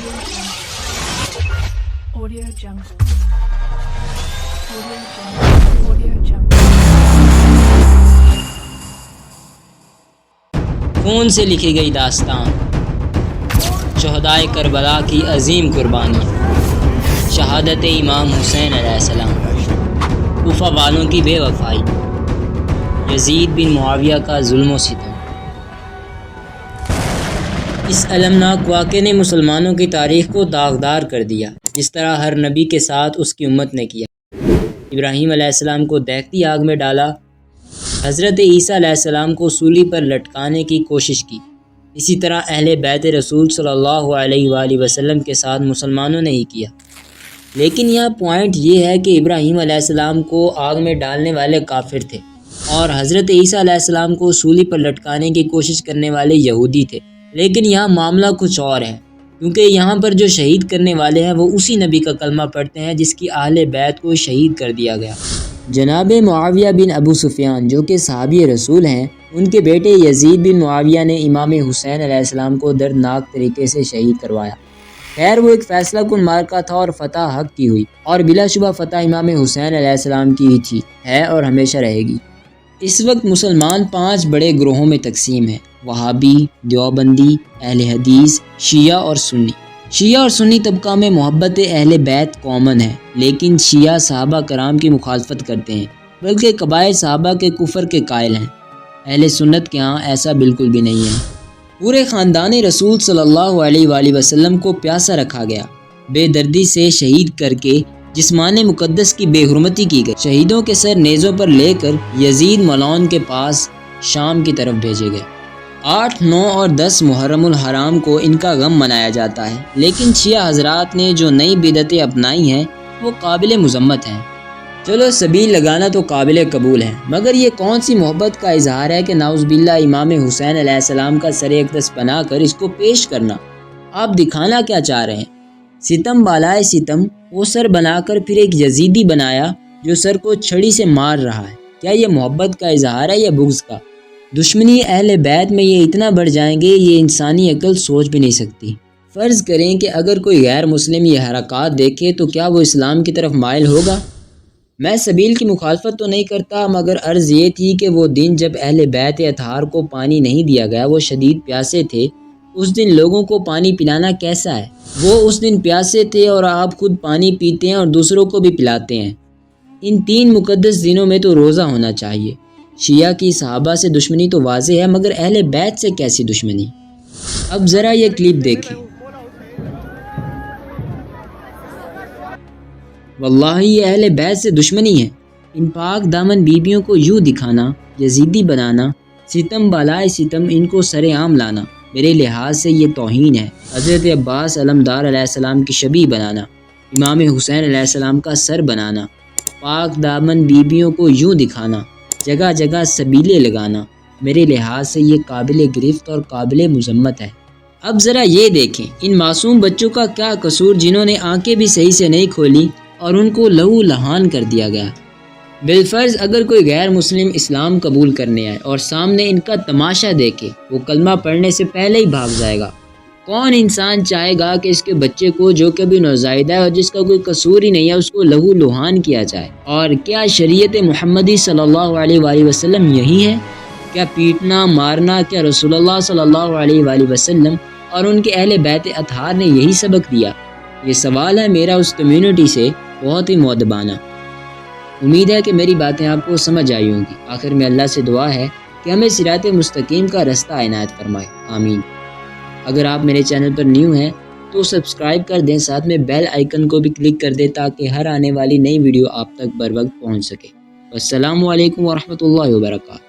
Audio Jungle. Audio Jungle. Audio Jungle. خون سے لکھی گئی داستان، شہدائے کربلا کی عظیم قربانی، شہادت امام حسین علیہ السلام، کوفہ والوں کی بے وفائی، یزید بن معاویہ کا ظلم و ستم۔ اس المناک واقعے نے مسلمانوں کی تاریخ کو داغدار کر دیا، جس طرح ہر نبی کے ساتھ اس کی امت نے کیا۔ ابراہیم علیہ السلام کو دہتی آگ میں ڈالا، حضرت عیسیٰ علیہ السلام کو سولی پر لٹکانے کی کوشش کی، اسی طرح اہل بیت رسول صلی اللہ علیہ وآلہ وسلم کے ساتھ مسلمانوں نے ہی کیا۔ لیکن یہاں پوائنٹ یہ ہے کہ ابراہیم علیہ السلام کو آگ میں ڈالنے والے کافر تھے اور حضرت عیسیٰ علیہ السلام کو سولی پر لٹکانے کی کوشش کرنے والے یہودی تھے۔ لیکن یہاں معاملہ کچھ اور ہے، کیونکہ یہاں پر جو شہید کرنے والے ہیں وہ اسی نبی کا کلمہ پڑھتے ہیں جس کی اہل بیت کو شہید کر دیا گیا۔ جناب معاویہ بن ابو سفیان جو کہ صحابی رسول ہیں، ان کے بیٹے یزید بن معاویہ نے امام حسین علیہ السلام کو دردناک طریقے سے شہید کروایا۔ خیر وہ ایک فیصلہ کن معرکہ تھا اور فتح حق کی ہوئی، اور بلا شبہ فتح امام حسین علیہ السلام کی ہی تھی، ہے اور ہمیشہ رہے گی۔ اس وقت مسلمان 5 بڑے گروہوں میں تقسیم ہیں: وہابی، دیوبندی، اہل حدیث، شیعہ اور سنی۔ شیعہ اور سنی طبقہ میں محبت اہل بیت کامن ہے، لیکن شیعہ صحابہ کرام کی مخالفت کرتے ہیں، بلکہ قبائل صحابہ کے کفر کے قائل ہیں۔ اہل سنت کے ہاں ایسا بالکل بھی نہیں ہے۔ پورے خاندان رسول صلی اللہ علیہ وآلہ وسلم کو پیاسا رکھا گیا، بے دردی سے شہید کر کے جسمان مقدس کی بے حرمتی کی گئی۔ شہیدوں کے سر نیزوں پر لے کر یزید ملعون کے پاس شام کی طرف بھیجے گئے۔ 8، 9 اور 10 محرم الحرام کو ان کا غم منایا جاتا ہے، لیکن شیعہ حضرات نے جو نئی بدعتیں اپنائی ہیں وہ قابل مذمت ہیں۔ چلو سبیل لگانا تو قابل قبول ہے، مگر یہ کون سی محبت کا اظہار ہے کہ نعوذ باللہ امام حسین علیہ السلام کا سر اقدس بنا کر اس کو پیش کرنا؟ آپ دکھانا کیا چاہ رہے ہیں؟ ستم بالائے ستم، وہ سر بنا کر پھر ایک یزیدی بنایا جو سر کو چھڑی سے مار رہا ہے۔ کیا یہ محبت کا اظہار ہے یا بغض کا؟ دشمنی اہل بیت میں یہ اتنا بڑھ جائیں گے، یہ انسانی عقل سوچ بھی نہیں سکتی۔ فرض کریں کہ اگر کوئی غیر مسلم یہ حرکات دیکھے تو کیا وہ اسلام کی طرف مائل ہوگا؟ میں سبیل کی مخالفت تو نہیں کرتا، مگر عرض یہ تھی کہ وہ دن جب اہل بیت اطہار کو پانی نہیں دیا گیا، وہ شدید پیاسے تھے، اس دن لوگوں کو پانی پلانا کیسا ہے؟ وہ اس دن پیاسے تھے اور آپ خود پانی پیتے ہیں اور دوسروں کو بھی پلاتے ہیں۔ ان 3 مقدس دنوں میں تو روزہ ہونا چاہیے۔ شیعہ کی صحابہ سے دشمنی تو واضح ہے، مگر اہل بیت سے کیسی دشمنی؟ اب ذرا یہ کلپ دیکھیں۔ واللہ یہ اہل بیت سے دشمنی ہے۔ ان پاک دامن بیبیوں کو یوں دکھانا، یزیدی بنانا، ستم بالائے ستم ان کو سر عام لانا، میرے لحاظ سے یہ توہین ہے۔ حضرت عباس علمدار علیہ السلام کی شبیہ بنانا، امام حسین علیہ السلام کا سر بنانا، پاک دامن بیبیوں کو یوں دکھانا، جگہ جگہ سبیلے لگانا، میرے لحاظ سے یہ قابل گرفت اور قابل مذمت ہے۔ اب ذرا یہ دیکھیں ان معصوم بچوں کا کیا قصور جنہوں نے آنکھیں بھی صحیح سے نہیں کھولی اور ان کو لہو لہان کر دیا گیا۔ بالفرض اگر کوئی غیر مسلم اسلام قبول کرنے آئے اور سامنے ان کا تماشا دیکھے، وہ کلمہ پڑھنے سے پہلے ہی بھاگ جائے گا۔ کون انسان چاہے گا کہ اس کے بچے کو جو کہ بھی نوزائیدہ ہے اور جس کا کوئی قصور ہی نہیں ہے اس کو لہو لہان کیا جائے؟ اور کیا شریعت محمدی صلی اللہ علیہ وآلہ وسلم یہی ہے؟ کیا پیٹنا مارنا، کیا رسول اللہ صلی اللہ علیہ وآلہ وسلم اور ان کے اہل بیت اطہار نے یہی سبق دیا؟ یہ سوال ہے میرا اس کمیونٹی سے، بہت ہی مؤدبانہ۔ امید ہے کہ میری باتیں آپ کو سمجھ آئی ہوں گی۔ آخر میں اللہ سے دعا ہے کہ ہمیں صراط مستقیم کا رستہ عنایت فرمائے، آمین۔ اگر آپ میرے چینل پر نیو ہیں تو سبسکرائب کر دیں، ساتھ میں بیل آئیکن کو بھی کلک کر دیں تاکہ ہر آنے والی نئی ویڈیو آپ تک بر وقت پہنچ سکے۔ السلام علیکم ورحمۃ اللہ وبرکاتہ۔